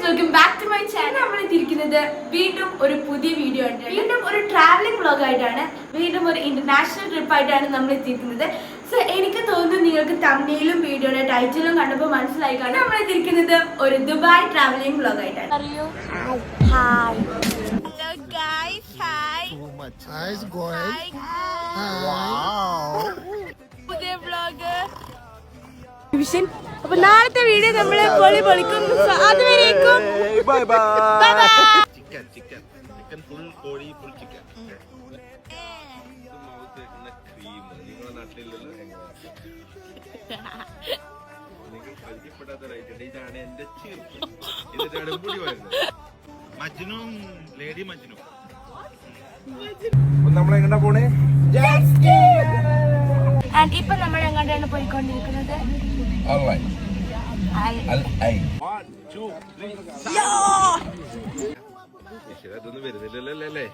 Welcome back to my channel. നമ്മൾ എത്തിയിരിക്കുന്നത് വീണ്ടും ഒരു പുതിയ വീഡിയോ ആയിട്ടാണ്, വീണ്ടും ഒരു ട്രാവലിംഗ് വ്ളോഗ് ആയിട്ടാണ്, വീണ്ടും ഒരു ഇന്റർനാഷണൽ ട്രിപ്പ് ആയിട്ടാണ് നമ്മൾ എത്തിയിരിക്കുന്നത്. സോ എനിക്ക് തോന്നുന്നു നിങ്ങൾക്ക് തംബ്നെയിലും വീഡിയോയുടെ ടൈറ്റിലും കണ്ടപ്പോൾ മനസ്സിലായി കാണും നമ്മൾ എത്തിയിരിക്കുന്നത് ഒരു ദുബായ് ട്രാവലിംഗ് വ്ളോഗ് ആയിട്ടാണ്. അറിയോ? Hi hello guys, hi so much. Hi, guys. പുതിയ വ്ളോഗ്. അപ്പൊ നാളത്തെ വീഡിയോ നമ്മള് പൊളിക്കും. അതുവരേക്കും ബൈ ബൈ. ചിക്കൻ ഫുൾ കോഴി ഫുൾ ചിക്കൻ. ക്രീം നിങ്ങളുടെ നാട്ടിലല്ലോ. എനിക്ക് പരിചയപ്പെടാത്തതായിട്ടുണ്ട്. ഇതാണ് എന്റെ ചീർപ്പ്. ഇതിന്റെ അടമ്പുടി വരുന്നത് മജ്നു, ലേഡി മജ്നു. നമ്മളെങ്ങോട്ടാ പോണേ? ആൻഡ് ഇപ്പൊ നമ്മൾ എങ്ങോട്ടാണ് പോയിക്കൊണ്ടിരിക്കുന്നത്? അതൊന്നും വരുന്നില്ലല്ലോ അല്ലേ?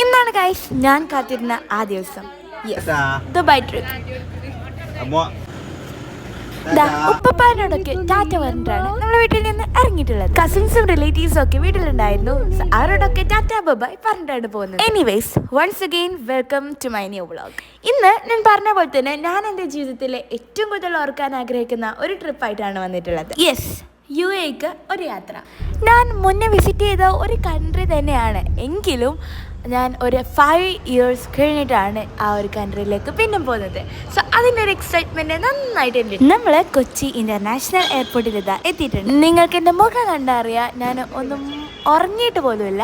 ഇന്നാണ് ഗൈസ് ഞാൻ കാത്തിരുന്ന ആ ദിവസം, ദുബായ് ട്രിപ്പ്. ഉപ്പപ്പാനോടൊക്കെ ടാറ്റ പറഞ്ഞിട്ടാണ് നമ്മുടെ വീട്ടിൽ നിന്ന് ഇറങ്ങിയിട്ടുള്ളത്. കസിൻസും റിലേറ്റീവ്സും ഒക്കെ വീട്ടിലുണ്ടായിരുന്നു. അവരോടൊക്കെ ടാറ്റ ബൈ പറഞ്ഞിട്ടാണ് പോകുന്നത്. Anyways, once again welcome to my new vlog. ഇന്ന് ഞാൻ പറഞ്ഞ പോലെ തന്നെ ഞാൻ എൻ്റെ ജീവിതത്തിലെ ഏറ്റവും കൂടുതൽ ഓർക്കാൻ ആഗ്രഹിക്കുന്ന ഒരു ട്രിപ്പായിട്ടാണ് വന്നിട്ടുള്ളത്. യെസ്, UAEക്ക് ഒരു യാത്ര. ഞാൻ മുന്നേ വിസിറ്റ് ചെയ്ത ഒരു കൺട്രി തന്നെയാണ്, എങ്കിലും ഞാൻ ഒരു 5 years കഴിഞ്ഞിട്ടാണ് ആ ഒരു കൺട്രിയിലേക്ക് പിന്നെ പോകുന്നത്. സോ അതിൻ്റെ ഒരു എക്സൈറ്റ്മെൻറ്റ് നന്നായിട്ടുണ്ട്. നമ്മൾ കൊച്ചി ഇൻ്റർനാഷണൽ എയർപോർട്ടിൽ ഇതാ എത്തിയിട്ടുണ്ട്. നിങ്ങൾക്ക് എൻ്റെ മുഖം കണ്ടറിയാം, ഞാൻ ഒന്നും ഉറങ്ങിയിട്ട് പോലുമില്ല.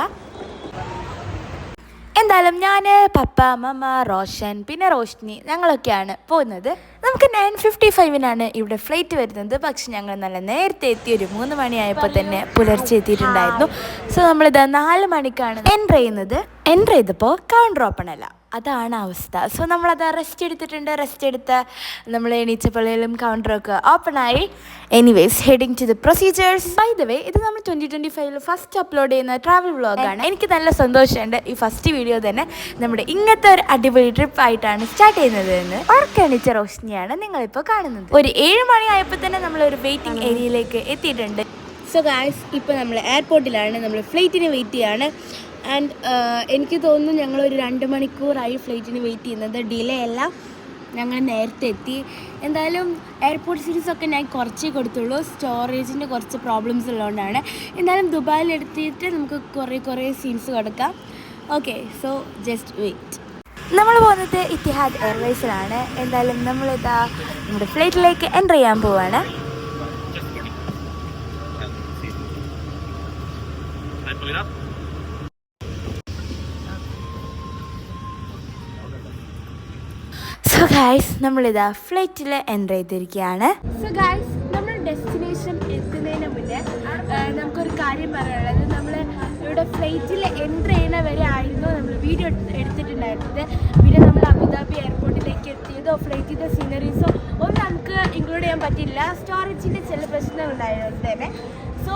എന്തായാലും ഞാൻ, പപ്പ, മമ്മ, റോഷൻ, പിന്നെ റോഷ്നി, ഞങ്ങളൊക്കെയാണ് പോകുന്നത്. നമുക്ക് 9:55 ഇവിടെ ഫ്ലൈറ്റ് വരുന്നത്. പക്ഷെ ഞങ്ങൾ നല്ല നേരത്തെ എത്തി, ഒരു 3 മണിയായപ്പോൾ തന്നെ പുലർച്ചെ എത്തിയിട്ടുണ്ടായിരുന്നു. സോ നമ്മളിത് 4 മണിക്കാണ് എൻ്റർ ചെയ്തപ്പോൾ കൗണ്ടർ ഓപ്പൺ അല്ല, അതാണ് അവസ്ഥ. സോ നമ്മളത് റെസ്റ്റ് എടുത്ത് നമ്മൾ എണീച്ചപ്പോഴും കൗണ്ടറൊക്കെ ഓപ്പൺ ആയി. Anyways, heading to the procedures. By the way, ഇത് നമ്മൾ 2025 ഫസ്റ്റ് അപ്ലോഡ് ചെയ്യുന്ന ട്രാവൽ വ്ളോഗാണ്. എനിക്ക് നല്ല സന്തോഷമുണ്ട് ഈ ഫസ്റ്റ് വീഡിയോ തന്നെ നമ്മുടെ ഇങ്ങനത്തെ ഒരു അടിപൊളി ട്രിപ്പ് ആയിട്ടാണ് സ്റ്റാർട്ട് ചെയ്യുന്നത് എന്ന്. ഓർക്കണിച്ച റോഷ്നിയാണ് നിങ്ങളിപ്പോൾ കാണുന്നത്. ഒരു 7 മണിയായപ്പോൾ തന്നെ നമ്മളൊരു വെയിറ്റിംഗ് ഏരിയയിലേക്ക് എത്തിയിട്ടുണ്ട്. സോ ഗായ്സ്, ഇപ്പോൾ നമ്മൾ എയർപോർട്ടിലാണ്, നമ്മൾ ഫ്ലൈറ്റിന് വെയിറ്റ് ചെയ്യാണ്. ആൻഡ് എനിക്ക് തോന്നുന്നു ഞങ്ങളൊരു 2 മണിക്കൂറായി ഫ്ലൈറ്റിന് വെയിറ്റ് ചെയ്യുന്നത്. ഡിലേ അല്ല, ഞങ്ങൾ നേരത്തെ എത്തി. എന്തായാലും എയർപോർട്ട് സീരീസൊക്കെ ഞാൻ കുറച്ചേ കൊടുത്തുള്ളൂ, സ്റ്റോറേജിൻ്റെ കുറച്ച് പ്രോബ്ലംസ് ഉള്ളതുകൊണ്ടാണ്. എന്തായാലും ദുബായിൽ എടുത്തിട്ട് നമുക്ക് കുറേ സീൻസ് കൊടുക്കാം. Okay, so just wait. നമ്മൾ പോകുന്നത് ഇത്തിഹാദ് എയർവേസിലാണ്. എന്തായാലും നമ്മളിതാ നമ്മുടെ ഫ്ലൈറ്റിലേക്ക് എൻ്റർ ചെയ്യാൻ പോവാണ്. സോ ഗായ്സ്, നമ്മളിതാ ഫ്ലൈറ്റിൽ എൻ്റർ ചെയ്തിരിക്കുകയാണ്. സോ ഗായ്സ്, നമ്മൾ ഡെസ്റ്റിനേഷൻ എത്തുന്നതിന് മുന്നേ നമുക്കൊരു കാര്യം പറയാനുള്ളത്, നമ്മൾ ഇവിടെ ഫ്ലൈറ്റിൽ എൻ്റർ ചെയ്യുന്ന വരെ ആയിരുന്നു നമ്മൾ വീഡിയോ എടുത്തിട്ടുണ്ടായിരുന്നത്. പിന്നെ നമ്മൾ അബുദാബി എയർപോർട്ടിലേക്ക് എത്തിയതോ ഫ്ലൈറ്റിൻ്റെ സീനറീസോ ഒന്നും നമുക്ക് ഇൻക്ലൂഡ് ചെയ്യാൻ പറ്റില്ല, സ്റ്റോറേജിൻ്റെ ചില പ്രശ്നങ്ങളുണ്ടായത് തന്നെ. സോ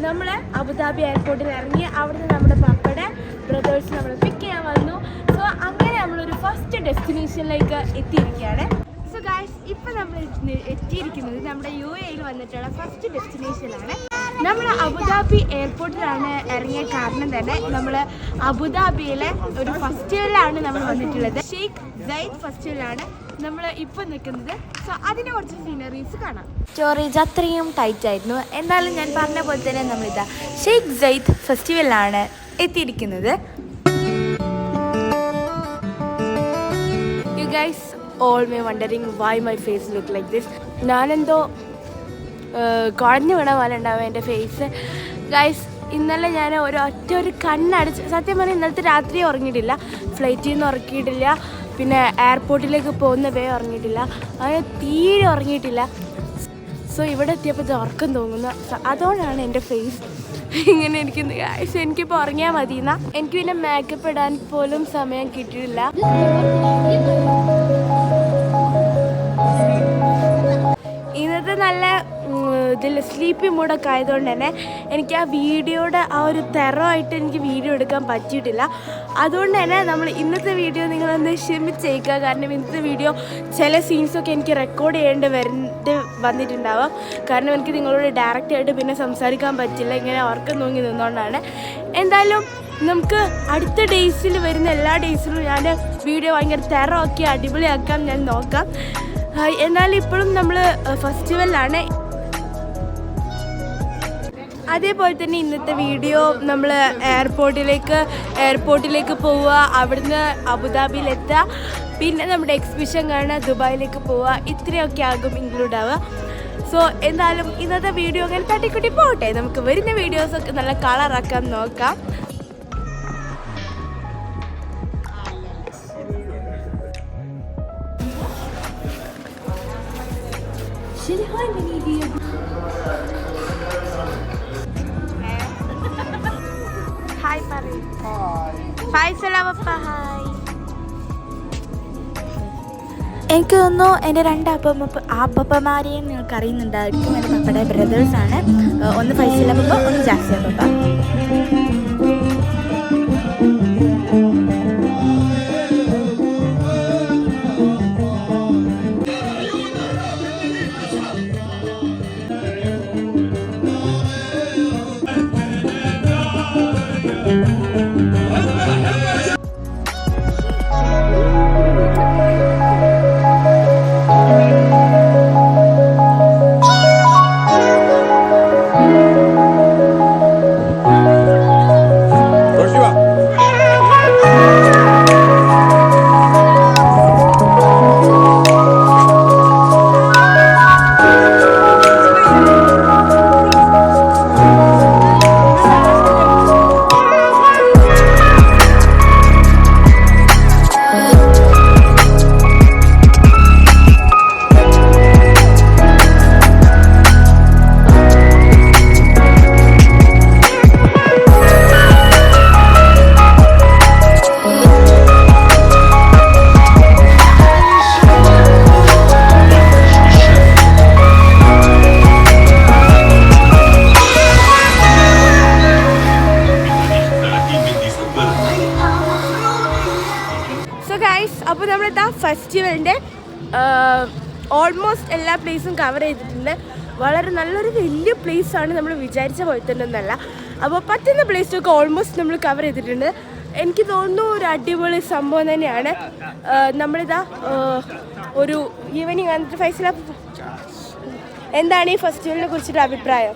നമ്മൾ അബുദാബി എയർപോർട്ടിൽ ഇറങ്ങി അവിടുന്ന് നമ്മുടെ പപ്പയുടെ ബ്രദേഴ്സ് നമ്മൾ പിക്ക് ചെയ്യാൻ വന്നു. സോ അങ്ങനെ നമ്മളൊരു ഫസ്റ്റ് ഡെസ്റ്റിനേഷനിലേക്ക് എത്തിയിരിക്കുകയാണ്. സോ ഗായ്സ്, ഇപ്പം നമ്മൾ എത്തിയിരിക്കുന്നത് നമ്മുടെ UAEയിൽ വന്നിട്ടുള്ള ഫസ്റ്റ് ഡെസ്റ്റിനേഷനാണ്. നമ്മൾ അബുദാബി എയർപോർട്ടിലാണ് ഇറങ്ങിയ കാരണം തന്നെ നമ്മൾ അബുദാബിയിലെ ഒരു ഫെസ്റ്റിവലാണ് നമ്മൾ വന്നിട്ടുള്ളത്. ഷെയ്ഖ് സയ്യിദ് ഫെസ്റ്റിവലാണ് നമ്മൾ ഇപ്പോൾ നിൽക്കുന്നത്. സോ അതിനെ കുറച്ച് സീനറീസ് കാണാം. സ്റ്റോറേജ് അത്രയും ടൈറ്റ് ആയിരുന്നു. എന്നാലും ഞാൻ പറഞ്ഞ പോലെ തന്നെ നമ്മളിതാ ഷെയ്ഖ് സയ്യിദ് ഫെസ്റ്റിവലാണ് എത്തിയിരിക്കുന്നത്. You guys all may wondering why my face look like this. ഞാനെന്തോ കുഴഞ്ഞു വീണ പോലെ ഉണ്ടാവും എൻ്റെ ഫേസ്. ഗൈസ്, ഇന്നലെ ഞാൻ ഒരു കണ്ണടച്ച്, സത്യം പറഞ്ഞാൽ ഇന്നലത്തെ രാത്രി ഉറങ്ങിയിട്ടില്ല, ഫ്ലൈറ്റിൽ നിന്ന് ഉറങ്ങിയിട്ടില്ല, പിന്നെ എയർപോർട്ടിലേക്ക് പോകുന്ന വേ ഉറങ്ങിയിട്ടില്ല, അങ്ങനെ തീരെ ഉറങ്ങിയിട്ടില്ല. സോ ഇവിടെ എത്തിയപ്പോൾ ഇത് ഉറക്കം തോന്നുന്നു. അതുകൊണ്ടാണ് എൻ്റെ ഫേസ് ഇങ്ങനെ ഇരിക്കുന്നത്. ഗൈസ്, എനിക്കിപ്പോൾ ഉറങ്ങിയാൽ മതി എന്നാ. എനിക്ക് പിന്നെ മേക്കപ്പ് ഇടാൻ പോലും സമയം കിട്ടിയിട്ടില്ല. ഇന്നത്തെ നല്ല ഇതിൽ സ്ലീപ്പി മൂഡൊക്കെ ആയതുകൊണ്ട് തന്നെ എനിക്ക് ആ വീഡിയോയുടെ ആ ഒരു തെറമായിട്ട് എനിക്ക് വീഡിയോ എടുക്കാൻ പറ്റിയിട്ടില്ല. അതുകൊണ്ട് തന്നെ നമ്മൾ ഇന്നത്തെ വീഡിയോ നിങ്ങളൊന്ന് ക്ഷമിച്ചേക്കുക. കാരണം ഇന്നത്തെ വീഡിയോ ചില സീൻസൊക്കെ എനിക്ക് റെക്കോർഡ് ചെയ്യേണ്ടി വന്നിട്ടുണ്ടാവാം. കാരണം എനിക്ക് നിങ്ങളോട് ഡയറക്റ്റായിട്ട് പിന്നെ സംസാരിക്കാൻ പറ്റില്ല, ഇങ്ങനെ ഉറക്കം തൂങ്ങി നിന്നുകൊണ്ടാണ്. എന്തായാലും നമുക്ക് അടുത്ത ഡേയ്സിൽ വരുന്ന എല്ലാ ഡേയ്സിലും ഞാൻ വീഡിയോ ഭയങ്കര തെറമാക്കി അടിപൊളിയാക്കാൻ ഞാൻ നോക്കാം. എന്നാലും ഇപ്പോഴും നമ്മൾ ഫെസ്റ്റിവലിലാണ്. അതേപോലെ തന്നെ ഇന്നത്തെ വീഡിയോ നമ്മൾ എയർപോർട്ടിലേക്ക് പോവുക, അവിടുന്ന് അബുദാബിയിലെത്തുക, പിന്നെ നമ്മുടെ എക്സിബിഷൻ കാണുക, ദുബായിലേക്ക് പോവുക, ഇത്രയൊക്കെ ആകും ഇൻക്ലൂഡ് ആവുക. സോ എന്തായാലും ഇന്നത്തെ വീഡിയോ അങ്ങനെ തട്ടിക്കുട്ടി പോകട്ടെ. നമുക്ക് വരുന്ന വീഡിയോസൊക്കെ നല്ല കളറാക്കാൻ നോക്കാം. ഹായ് പറയൂ. ഫൈസല പപ്പ ഹായ്. എനിക്ക് തോന്നുന്നു എൻ്റെ രണ്ട് അപ്പന്മാരെയും നിങ്ങൾക്ക് അറിയുന്നുണ്ടായിരിക്കും. എൻ്റെ പപ്പയുടെ ബ്രദേഴ്സാണ്. ഒന്ന് ഫൈസല പപ്പ, ഒന്ന് ജാസിയ പപ്പ. അപ്പോൾ നമ്മളിതാ ഫെസ്റ്റിവലിൻ്റെ ഓൾമോസ്റ്റ് എല്ലാ പ്ലേസും കവർ ചെയ്തിട്ടുണ്ട്. വളരെ നല്ലൊരു വലിയ പ്ലേസാണ്, നമ്മൾ വിചാരിച്ച പോലെ തന്നെ ഒന്നല്ല. അപ്പോൾ പറ്റുന്ന പ്ലേസൊക്കെ ഓൾമോസ്റ്റ് നമ്മൾ കവർ ചെയ്തിട്ടുണ്ട്. എനിക്ക് തോന്നുന്നു ഒരു അടിപൊളി സംഭവം തന്നെയാണ്. നമ്മളിതാ ഒരു ഈവനിങ് വന്നിട്ട് ഫൈസല, എന്താണ് ഈ ഫെസ്റ്റിവലിനെ കുറിച്ചിട്ട് അഭിപ്രായം?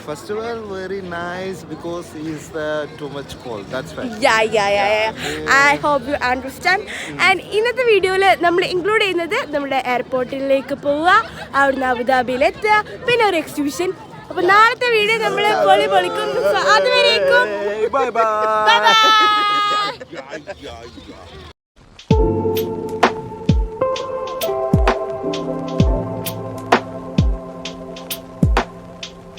Festival very nice because it's too much cold. That's right. Yeah. I hope you understand. And ഇന്നത്തെ വീഡിയോയിൽ നമ്മൾ ഇൻക്ലൂഡ് ചെയ്യുന്നത് നമ്മുടെ എയർപോർട്ടിലേക്ക് പോവുക, അവിടുന്ന് അബുദാബിയിലെത്തുക, പിന്നെ ഒരു എക്സിബിഷൻ. അപ്പോൾ നാളത്തെ വീഡിയോ നമ്മൾ പൊളിക്കും. അതുവരേക്കും Bye bye. ബൈ.